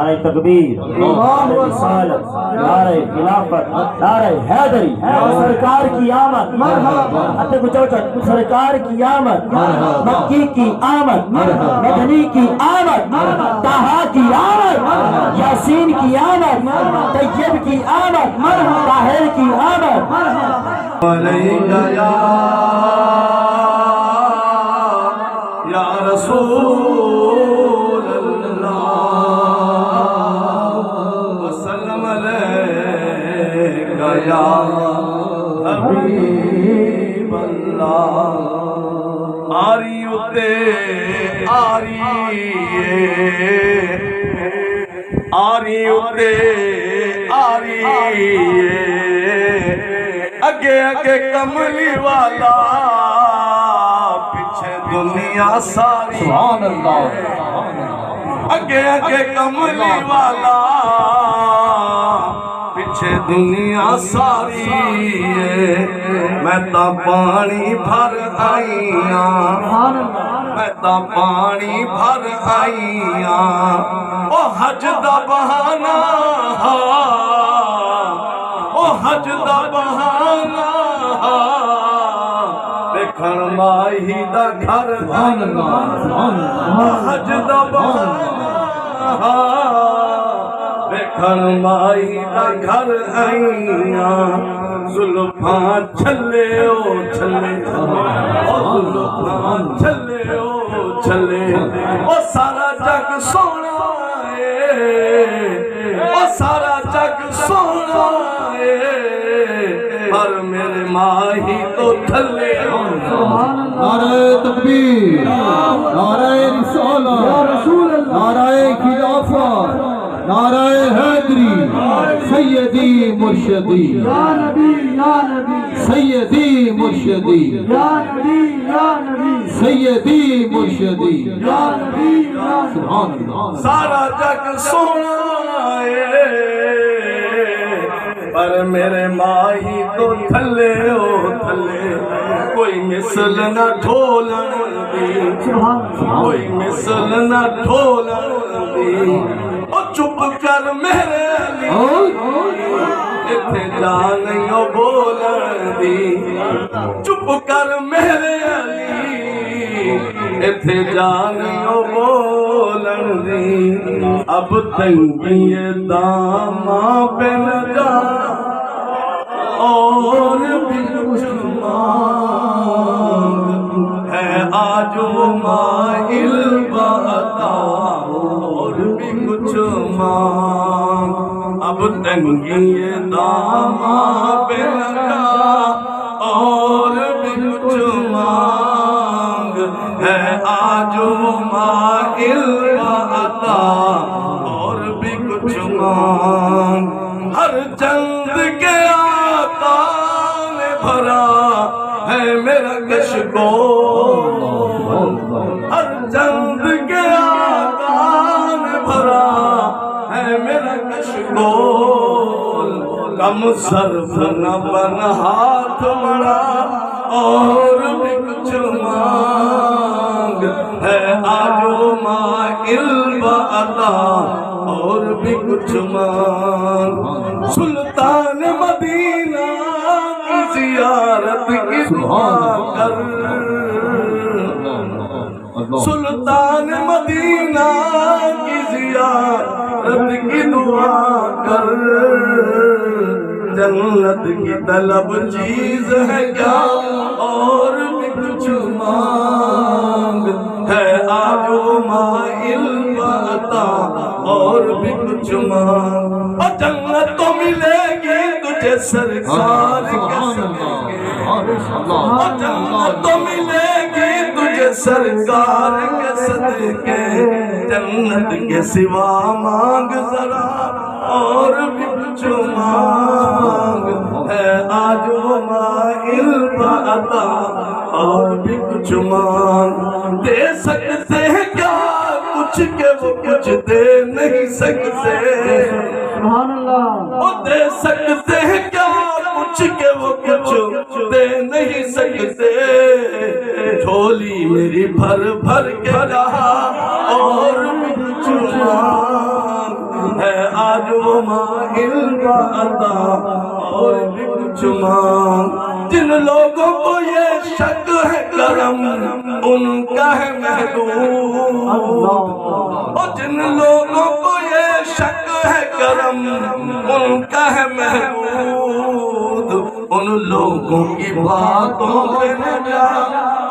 نعرہ تکبیر، نعرہ رسالت، نعرہ خلافت، نعرہ حیدری، سرکار کی آمد، سرکار کی آمد، مکی کی آمد، مدنی کی آمد، طہا کی آمد، یاسین کی آمد، طیب کی آمد، طاہر کی آمد علیکہ یا رسول اللہ وسلم علیکہ یا حبیب اللہ آری اتے اگے اگے کملی والا پیچھے دنیا ساری سبحان اللہ اگے اگے کملی والا پیچھے دنیا ساری میں تا پانی بھر آئیاں میں تا پانی بھر آئیاں او حج دا بہانہ او حج دا بہانہ دیکھن ماہی دا گھر حج دا بہانہ دیکھن ماہی دا گھر آئیاں زلفاں چھلے او چھلے زلفاں چھلے او چھلے او سارا جگ سونا ہے او سارا جگ سونا ہے پر میرے ماہی تو تھلے نعرہ تکبیر، نعرہ رسالت، نعرہ خلافت، نعرہ حیدری، سیدی مرشدی یا نبی یا نبی سیدی مرشدی یا نبی یا نبی سیدی مرشدی یا نبی یا سبحان اللہ سارا جگ سونا ہے پر میرے ماہی تو تھلے او تھلے کوئی مثل نہ ڈھولن دی کوئی مثل نہ ڈھولن دی او چپ کر میرے علی اتھے جانیوں بولن دی چپ کر میرے علی اتھے جانیوں بولن دی اب تنگی داماں پہ نہ جا اور بھی کچھ مانگ ہے آجو مائل باتا اور بھی کچھ مانگ اب تنگی داماں پہ نہ جا اور بھی کچھ مانگ ہے آجو مائل باتا اور بھی کچھ مانگ ہر چند کے آقا نے بھرا ہے میرا کشکول ہر چند کے آقا نے بھرا ہے میرا کشکول کم صرف نہ بن ہاتھ بڑا اور بھی کچھ مانگ ہے آجو مائل باتا اور بھی کچھ مانگ سلطان مدینہ کی زیارت کی دعا کر سلطان مدینہ کی زیارت کی دعا کر جنت کی طلب چیز ہے کیا اور بھی کچھ مانگ ہے آجو مائل باتا اور بھی کچھ مانگ اور جنت تو ملے گی تجھے سرکار کے صدقے اور جنت تو ملے گی تجھے سرکار کے صدقے جنت کے سوا مانگ ذرا اور بھی کچھ مانگ ہے آجو مائل باتا اور بھی کچھ مانگ دے سکتے ہیں کیا کچھ کہ وہ کچھ دے نہیں سکتے سبحان اللہ وہ دے سکتے ہیں کیا کچھ کہ وہ کچھ دے نہیں سکتے جھولی میری بھر بھر کے رہا اور بھی کچھ مانگ ہے آج وہ مائل عطا اور بھی کچھ مانگ جن لوگوں کو یہ شک ہے کرم ان کا ہے محدود اور جن لوگوں کو یہ شک ہے کرم ان کا ہے محدود ان لوگوں کی باتوں میں نہ جا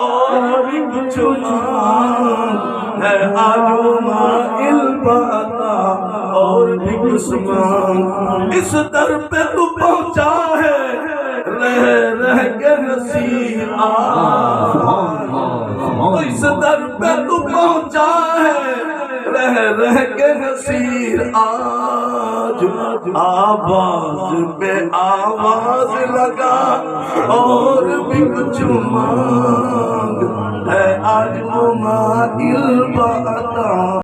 اور بھی کچھ مانگ ہے آج وہ مائل عطا اور بھی کچھ مانگ اس در پہ تو پہنچا ہے رہ کے نصیر اس در پہ تو پہنچا ہے رہ کے نصیر آج آواز پہ آواز لگا اور بھی کچھ مانگ ہے آج وہ مائل عطا